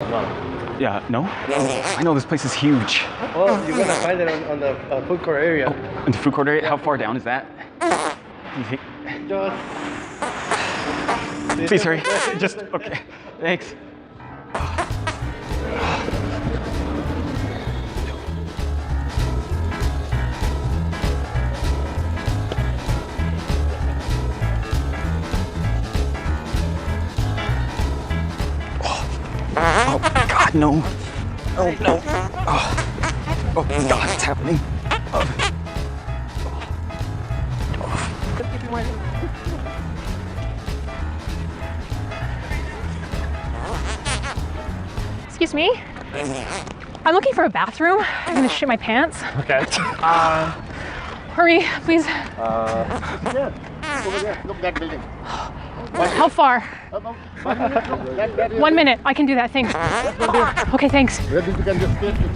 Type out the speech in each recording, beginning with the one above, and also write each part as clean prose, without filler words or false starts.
No. Yeah, no? I know this place is huge. Well, you're gonna find it on the food court area. Oh, in the food court area? How far down is that? Do you think? Just... Please hurry. Just, okay. Thanks. Oh, God, no. Oh, no. Oh, God, what's happening? Excuse me? I'm looking for a bathroom. I'm gonna shit my pants. Okay. Hurry, please. Yeah. Over there. Look that building. How far? About 5 minutes. Look, that 1 minute. I can do that. Thanks. Okay, thanks. Maybe you can just get it.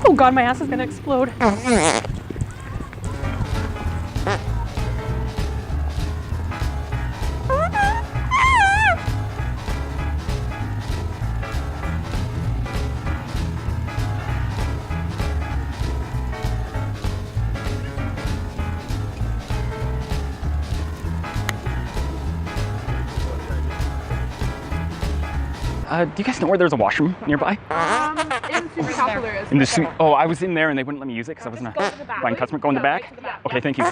Oh God, my ass is gonna explode. Do you guys know where there's a washroom nearby? In the super popular. In the suite? Oh, I was in there and they wouldn't let me use it because I wasn't a blind customer. Go in the back? Okay, thank you.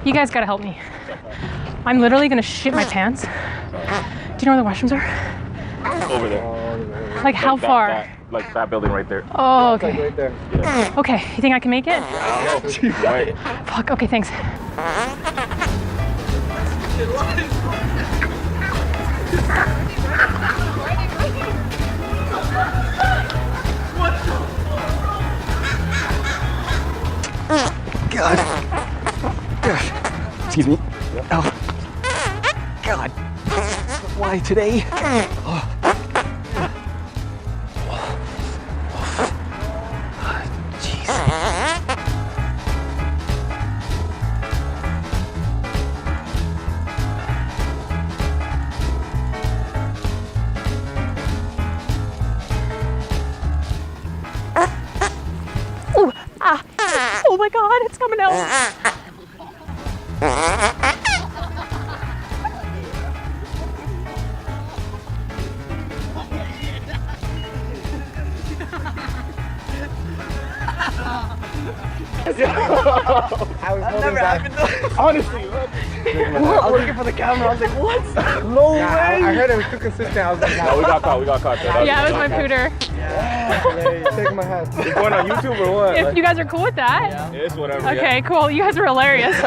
You guys gotta help me. I'm literally gonna shit my pants. Do you know where the washrooms are? Over there. Like how far? Like that building right there. Oh, okay. Right there. Yeah. Okay, you think I can make it? Right. Fuck, okay, thanks. God. Excuse me. Oh. God. Why today? Oh. Jeez. Ooh, ah. Oh my God, it's coming out. I was holding back. Honestly, I was looking for the camera. I was like, what? No way. I heard it was too consistent. I was like, No, we got caught. Yeah, it was my pooter. yeah, take my hat. Going on YouTube or what? If you guys are cool with that. It's whatever. Okay, cool. You guys are hilarious.